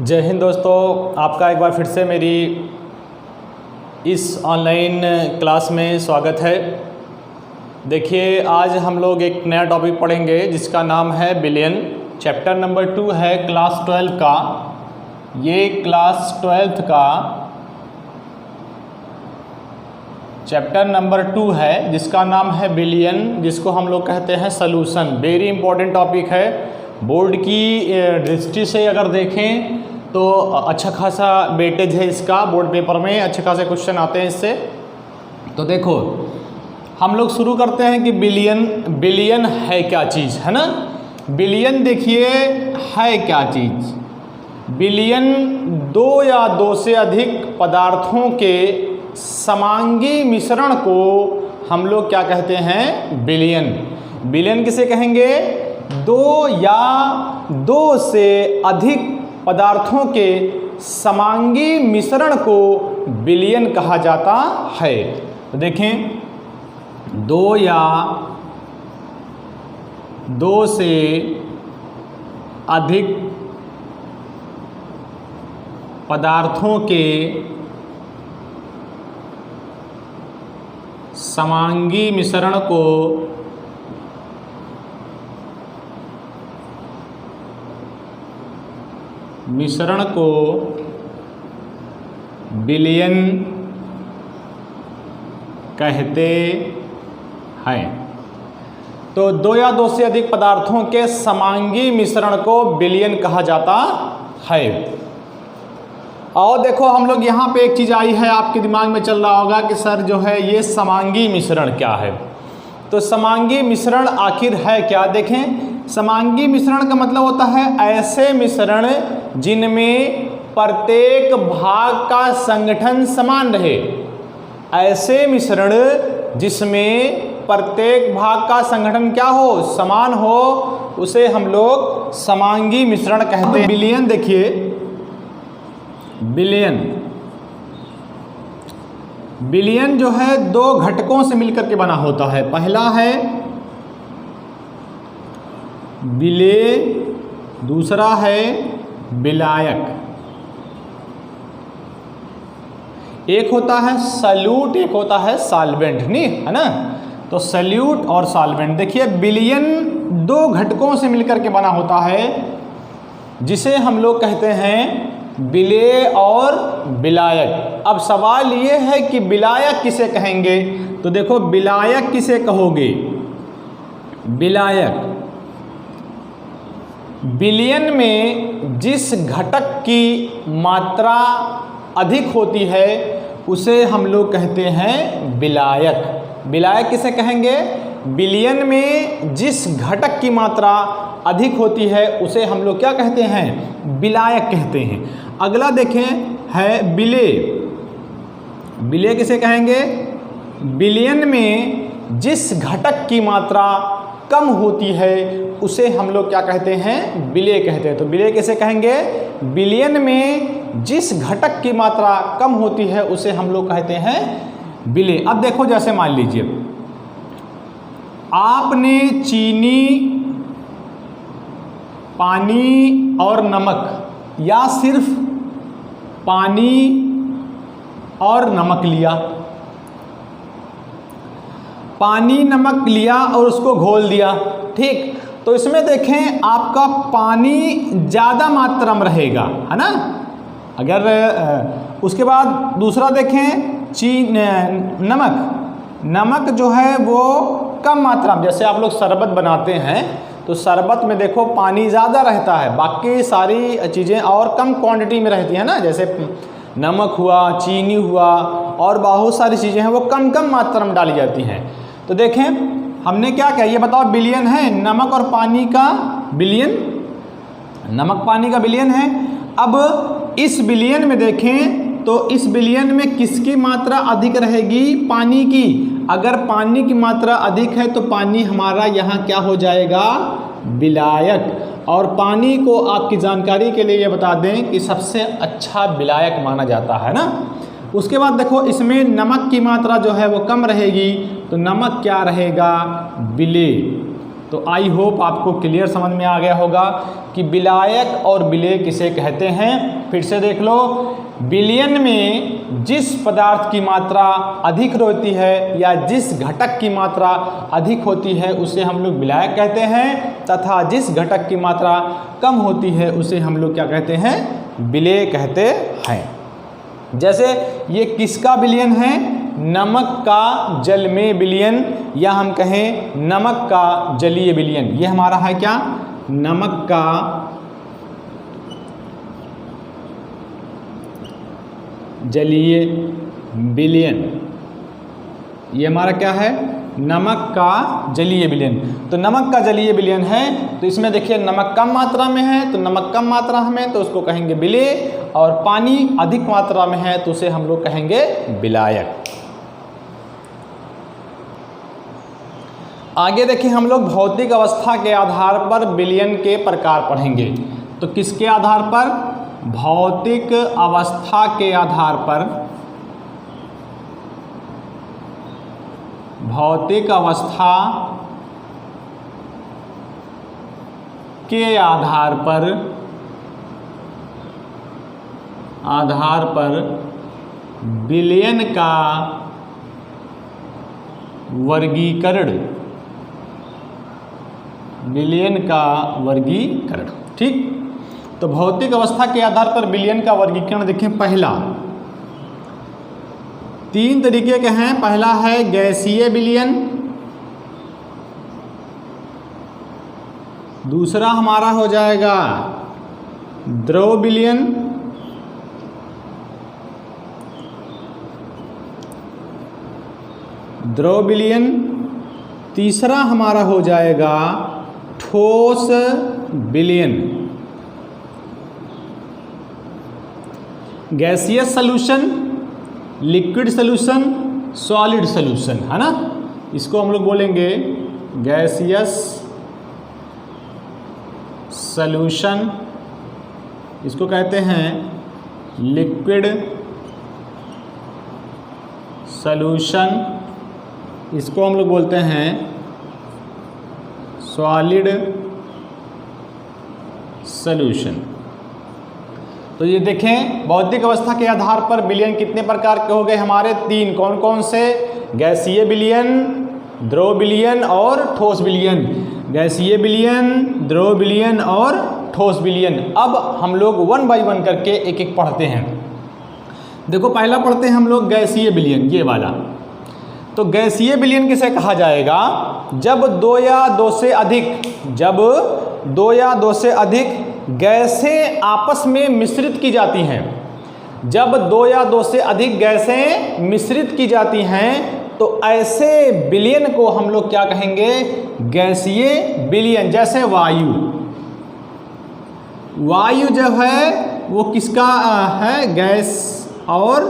जय हिंद दोस्तों, आपका एक बार फिर से मेरी इस ऑनलाइन क्लास में स्वागत है। देखिए, आज हम लोग एक नया टॉपिक पढ़ेंगे जिसका नाम है बिलियन। चैप्टर नंबर 2 है क्लास 12 का। ये क्लास 12 का चैप्टर नंबर 2 है जिसका नाम है बिलियन, जिसको हम लोग कहते हैं सॉल्यूशन। वेरी इंपॉर्टेंट टॉपिक है। बोर्ड की दृष्टि से अगर देखें तो अच्छा खासा वेटेज है इसका, बोर्ड पेपर में अच्छे खासे क्वेश्चन आते हैं इससे। तो देखो, हम लोग शुरू करते हैं कि बिलियन है क्या चीज़, है ना। बिलियन देखिए है क्या चीज़। बिलियन दो या दो से अधिक पदार्थों के समांगी मिश्रण को हम लोग क्या कहते हैं, बिलियन। बिलियन किसे कहेंगे? दो या दो से अधिक पदार्थों के समांगी मिश्रण को बिलियन कहा जाता है। तो देखें, दो या दो से अधिक पदार्थों के समांगी मिश्रण को बिलियन कहते हैं। तो दो या दो से अधिक पदार्थों के समांगी मिश्रण को बिलियन कहा जाता है। और देखो, हम लोग यहाँ पे एक चीज़ आई है, आपके दिमाग में चल रहा होगा कि सर जो है ये समांगी मिश्रण क्या है। तो समांगी मिश्रण आखिर है क्या? देखें, समांगी मिश्रण का मतलब होता है ऐसे मिश्रण जिनमें प्रत्येक भाग का संगठन समान रहे। ऐसे मिश्रण जिसमें प्रत्येक भाग का संगठन क्या हो, समान हो, उसे हम लोग समांगी मिश्रण कहते हैं। बिलियन देखिए, बिलियन जो है दो घटकों से मिलकर के बना होता है। पहला है बिलेय, दूसरा है विलायक। एक होता है सॉल्यूट, एक होता है सॉल्वेंट, नहीं है ना। तो सॉल्यूट और सॉल्वेंट। देखिए, बिलियन दो घटकों से मिलकर के बना होता है जिसे हम लोग कहते हैं बिलेय और विलायक। अब सवाल ये है कि विलायक किसे कहेंगे? तो देखो, विलायक किसे कहोगे? विलायक बिलियन में जिस घटक की मात्रा अधिक होती है उसे हम लोग कहते हैं विलायक। विलायक किसे कहेंगे? बिलियन में जिस घटक की मात्रा अधिक होती है उसे हम लोग क्या कहते हैं? विलायक कहते हैं। अगला देखें है विलेय। विलेय किसे कहेंगे? बिलियन में जिस घटक की मात्रा कम होती है उसे हम लोग क्या कहते हैं? विलेय कहते हैं। तो विलेय किसे कहेंगे? बिलियन में जिस घटक की मात्रा कम होती है उसे हम लोग कहते हैं विलेय। अब देखो, जैसे मान लीजिए आपने चीनी, पानी और नमक, या सिर्फ पानी और नमक लिया। पानी नमक लिया और उसको घोल दिया, ठीक। तो इसमें देखें, आपका पानी ज़्यादा मात्रा में रहेगा, है ना। अगर उसके बाद दूसरा देखें, नमक जो है वो कम मात्रा में। जैसे आप लोग शरबत बनाते हैं तो शरबत में देखो पानी ज़्यादा रहता है, बाकी सारी चीज़ें और कम क्वांटिटी में रहती हैं ना। जैसे नमक हुआ, चीनी हुआ और बहुत सारी चीज़ें हैं वो कम कम मात्रा में डाली जाती हैं। तो देखें, हमने क्या किया, ये बताओ, बिलियन है, नमक और पानी का बिलियन, नमक पानी का बिलियन है। अब इस बिलियन में देखें तो इस बिलियन में किसकी मात्रा अधिक रहेगी? पानी की। अगर पानी की मात्रा अधिक है तो पानी हमारा यहाँ क्या हो जाएगा? विलायक। और पानी को आपकी जानकारी के लिए ये बता दें कि सबसे अच्छा विलायक माना जाता है ना। उसके बाद देखो, इसमें नमक की मात्रा जो है वो कम रहेगी, तो नमक क्या रहेगा? विलेय। तो आई होप आपको क्लियर समझ में आ गया होगा कि विलायक और विलेय किसे कहते हैं। फिर से देख लो, विलयन में जिस पदार्थ की मात्रा अधिक होती है या जिस घटक की मात्रा अधिक होती है उसे हम लोग विलायक कहते हैं, तथा जिस घटक की मात्रा कम होती है उसे हम लोग क्या कहते हैं, विलेय कहते हैं। जैसे ये किसका विलयन है, नमक का जल में विलयन, या हम कहें नमक का जलीय विलयन। ये हमारा है क्या, नमक का जलीय विलयन। ये हमारा क्या है, नमक का जलीय विलयन। तो नमक का जलीय विलयन है, तो इसमें देखिए नमक कम मात्रा में है तो नमक कम मात्रा में तो उसको कहेंगे विलेय, और पानी अधिक मात्रा में है तो उसे हम लोग कहेंगे विलायक। आगे देखिए हम लोग भौतिक अवस्था के आधार पर विलयन के प्रकार पढ़ेंगे। तो किसके आधार पर, भौतिक अवस्था के आधार पर, भौतिक अवस्था के आधार पर विलयन का वर्गीकरण, विलयन का वर्गीकरण। ठीक, तो भौतिक अवस्था के आधार पर विलयन का वर्गीकरण देखें। पहला, 3 तरीके के हैं। पहला है गैसीय विलयन, दूसरा हमारा हो जाएगा द्रव विलयन, द्रव विलयन, तीसरा हमारा हो जाएगा ठोस विलयन। Gaseous solution, liquid solution, solid solution, है ना। इसको हम लोग बोलेंगे गैसियस सॉल्यूशन, इसको कहते हैं लिक्विड सॉल्यूशन, इसको हम लोग बोलते हैं सॉलिड सॉल्यूशन। तो ये देखें, भौतिक अवस्था के आधार पर विलयन कितने प्रकार के हो गए हमारे, 3। कौन कौन से, गैसीय विलयन, द्रव विलयन और ठोस विलयन। गैसीय विलयन, द्रव विलयन और ठोस विलयन। अब हम लोग 1 बाय 1 करके एक एक पढ़ते हैं। देखो पहला पढ़ते हैं हम लोग गैसीय विलयन, ये वाला। तो गैसीय विलयन किसे कहा जाएगा, जब 2 या 2 से अधिक, जब 2 या 2 से अधिक गैसें आपस में मिश्रित की जाती हैं, जब 2 या 2 से अधिक गैसें मिश्रित की जाती हैं तो ऐसे विलयन को हम लोग क्या कहेंगे, गैसीय विलयन। जैसे वायु, वायु जब है वो किसका है, गैस और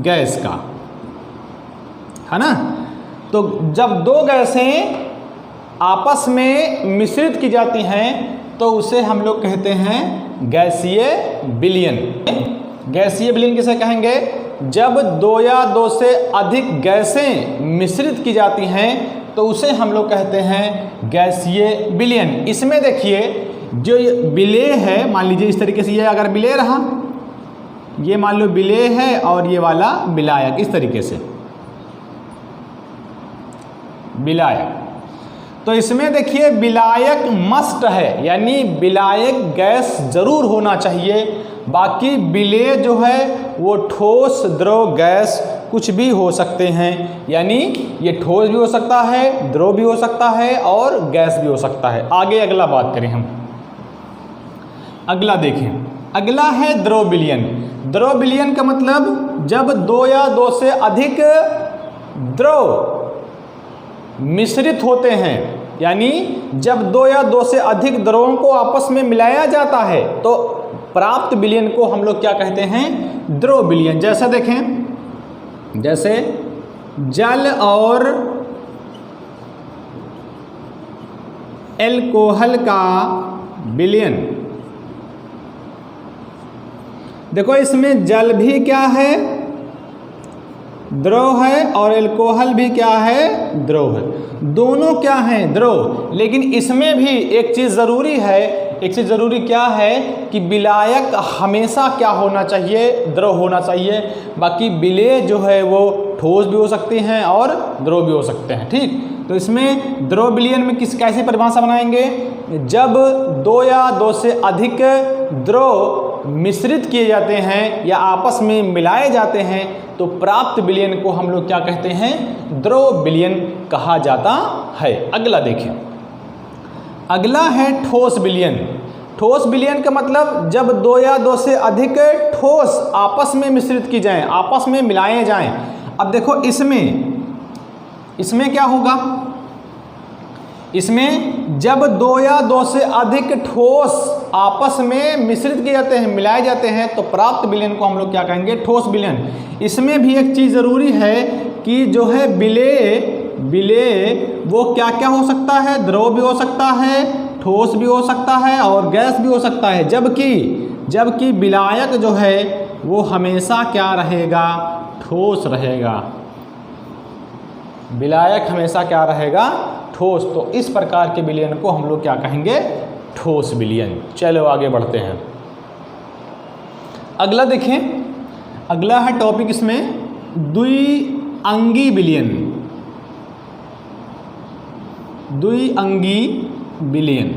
गैस का, है ना। तो जब 2 गैसें आपस में मिश्रित की जाती हैं तो उसे हम लोग कहते हैं गैसीय विलयन। गैसीय विलयन किसे कहेंगे, जब 2 या 2 से अधिक गैसें मिश्रित की जाती हैं तो उसे हम लोग कहते हैं गैसीय विलयन। इसमें देखिए जो विलेय है, मान लीजिए इस तरीके से, ये अगर विलेय रहा, ये मान लो विलेय है और ये वाला विलायक, इस तरीके से विलायक। तो इसमें देखिए विलायक मस्ट है, यानी विलायक गैस जरूर होना चाहिए। बाकी विलेय जो है वो ठोस, द्रव, गैस कुछ भी हो सकते हैं, यानी ये ठोस भी हो सकता है, द्रव भी हो सकता है और गैस भी हो सकता है। आगे अगला बात करें हम, अगला देखें, अगला है द्रव विलयन। द्रव विलयन का मतलब जब 2 या 2 से अधिक द्रव मिश्रित होते हैं, यानी जब 2 या 2 से अधिक द्रवों को आपस में मिलाया जाता है तो प्राप्त विलयन को हम लोग क्या कहते हैं, द्रव विलयन। जैसे देखें, जैसे जल और एल्कोहल का विलयन। देखो इसमें जल भी क्या है, द्रव है और अल्कोहल भी क्या है, द्रव है। दोनों क्या हैं, द्रव। लेकिन इसमें भी एक चीज़ ज़रूरी है, एक चीज़ ज़रूरी क्या है कि विलायक हमेशा क्या होना चाहिए, द्रव होना चाहिए। बाकी विलेय जो है वो ठोस भी हो सकते हैं और द्रव भी हो सकते हैं। ठीक, तो इसमें द्रव विलयन में कैसी परिभाषा बनाएंगे, जब दो या दो से अधिक द्रव मिश्रित किए जाते हैं या आपस में मिलाए जाते हैं तो प्राप्त विलयन को हम लोग क्या कहते हैं, द्रव विलयन कहा जाता है। अगला देखें, अगला है ठोस विलयन। ठोस विलयन का मतलब जब दो या दो से अधिक ठोस आपस में मिश्रित की जाएं, आपस में मिलाए जाएं। अब देखो इसमें क्या होगा, इसमें जब दो या दो से अधिक ठोस आपस में मिश्रित किए जाते हैं, मिलाए जाते हैं तो प्राप्त विलयन को हम लोग क्या कहेंगे, ठोस विलयन। इसमें भी एक चीज़ ज़रूरी है कि जो है विलेय वो क्या क्या हो सकता है, द्रव भी हो सकता है, ठोस भी हो सकता है और गैस भी हो सकता है। जबकि विलायक जो है वो हमेशा क्या रहेगा, ठोस रहेगा। विलायक हमेशा क्या रहेगा, ठोस। तो इस प्रकार के विलयन को हम लोग क्या कहेंगे, ठोस विलयन। चलो आगे बढ़ते हैं। अगला देखें, अगला है टॉपिक इसमें द्विअंगी विलयन। द्विअंगी विलयन,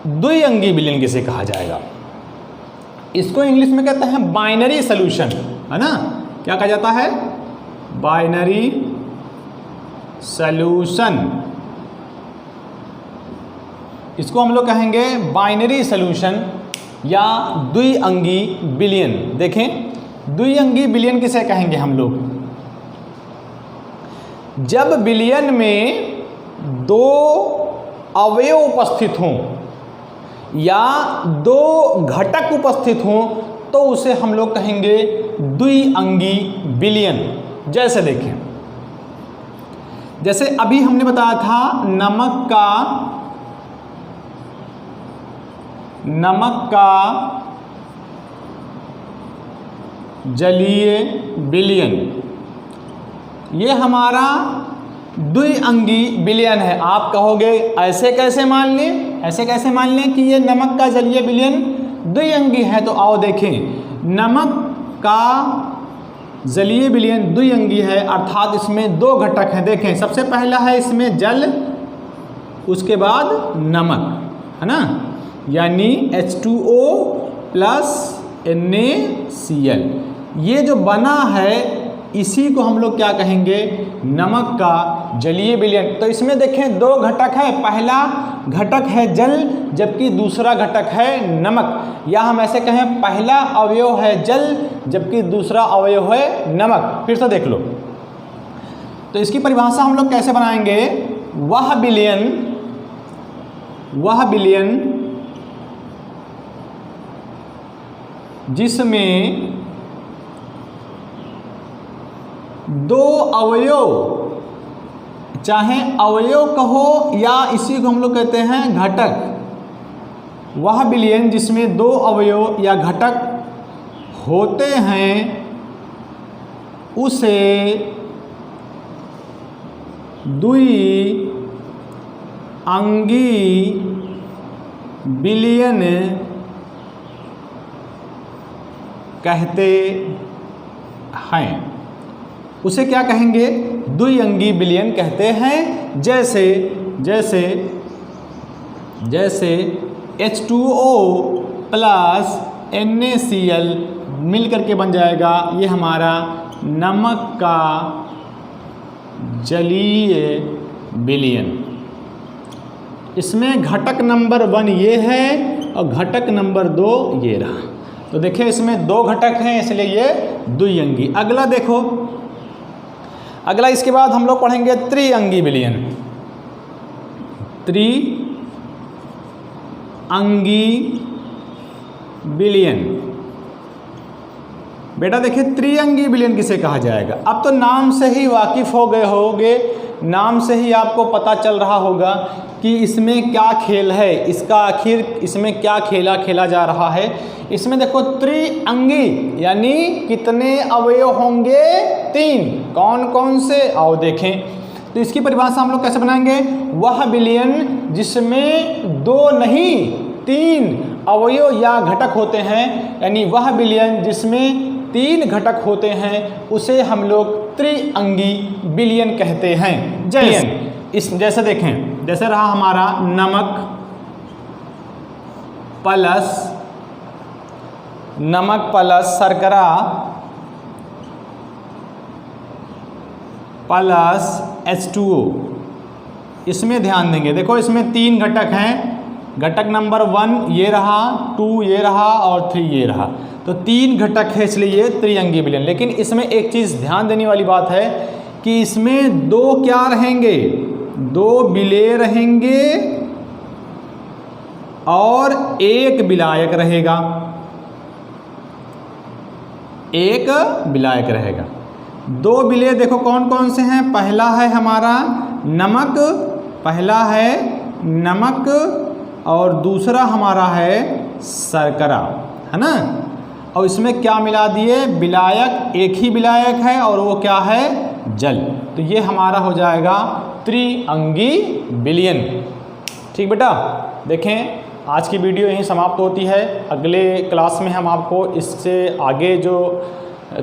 द्विअंगी विलयन किसे कहा जाएगा, इसको इंग्लिश में कहते हैं बाइनरी सॉल्यूशन, है ना। क्या कहा जाता है, बाइनरी सॉल्यूशन। इसको हम लोग कहेंगे बाइनरी सॉल्यूशन या द्विअंगी विलयन। देखें, द्विअंगी विलयन किसे कहेंगे हम लोग, जब विलयन में दो अवयव उपस्थित हों या दो घटक उपस्थित हों तो उसे हम लोग कहेंगे द्विअंगी विलयन। जैसे देखें, जैसे अभी हमने बताया था नमक का जलीय विलयन, ये हमारा द्विअंगी विलयन है। आप कहोगे ऐसे कैसे मान लें, ऐसे कैसे मान लें कि ये नमक का जलीय विलयन द्विअंगी है। तो आओ देखें, नमक का जलीय विलयन द्विअंगी है, अर्थात इसमें दो घटक हैं। देखें, सबसे पहला है इसमें जल, उसके बाद नमक, है ना, यानी H2O प्लस NaCl। ये जो बना है इसी को हम लोग क्या कहेंगे, नमक का जलीय विलयन। तो इसमें देखें दो घटक है, पहला घटक है जल जबकि दूसरा घटक है नमक, या हम ऐसे कहें पहला अवयव है जल जबकि दूसरा अवयव है नमक। फिर से देख लो, तो इसकी परिभाषा हम लोग कैसे बनाएंगे, वह विलयन जिसमें दो अवयव, चाहे अवयव कहो या इसी को हम लोग कहते हैं घटक, वह विलयन जिसमें दो अवयव या घटक होते हैं उसे द्विअंगी विलयन कहते हैं। उसे क्या कहेंगे, द्विअंगी विलयन कहते हैं। जैसे H2O प्लस NaCl मिल करके बन जाएगा ये हमारा नमक का जलीय विलयन। इसमें घटक नंबर 1 ये है और घटक नंबर 2 ये रहा। तो देखिए इसमें दो घटक हैं इसलिए ये द्विअंगी। अगला देखो, अगला इसके बाद हम लोग पढ़ेंगे त्रिअंगी विलयन। त्रिअंगी विलयन, बेटा देखिए त्रिअंगी विलयन किसे कहा जाएगा। अब तो नाम से ही वाकिफ हो गए होगे नाम से ही आपको पता चल रहा होगा कि इसमें क्या खेल है, इसका आखिर इसमें क्या खेला जा रहा है। इसमें देखो त्रिअंगी यानी कितने अवयव होंगे? 3। कौन कौन से? आओ देखें। तो इसकी परिभाषा हम लोग कैसे बनाएंगे? वह विलयन जिसमें 2 नहीं 3 अवयव या घटक होते हैं, यानी वह विलयन जिसमें 3 घटक होते हैं उसे हम लोग त्रिअंगी विलयन कहते हैं। जैसे देखें, जैसे रहा हमारा नमक प्लस शर्करा प्लस H2O। इसमें ध्यान देंगे, देखो इसमें 3 घटक हैं। घटक नंबर 1 ये रहा, 2 ये रहा और 3 ये रहा। तो 3 घटक है इसलिए ये त्रिअंगी विलयन। लेकिन इसमें एक चीज़ ध्यान देने वाली बात है कि इसमें 2 क्या रहेंगे? 2 विलेय रहेंगे और 1 विलायक रहेगा। 1 विलायक रहेगा। 2 विलेय देखो कौन कौन से हैं? पहला है हमारा नमक और दूसरा हमारा है शर्करा, है ना। और इसमें क्या मिला दिए? विलायक, एक ही विलायक है और वो क्या है? जल। तो ये हमारा हो जाएगा त्रिअंगी विलयन। ठीक बेटा, देखें आज की वीडियो यहीं समाप्त होती है। अगले क्लास में हम आपको इससे आगे जो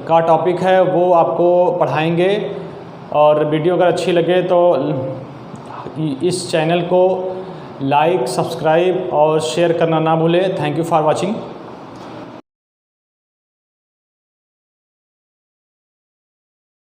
का टॉपिक है वो आपको पढ़ाएंगे। और वीडियो अगर अच्छी लगे तो इस चैनल को लाइक, सब्सक्राइब और शेयर करना ना भूलें। Thank you for watching.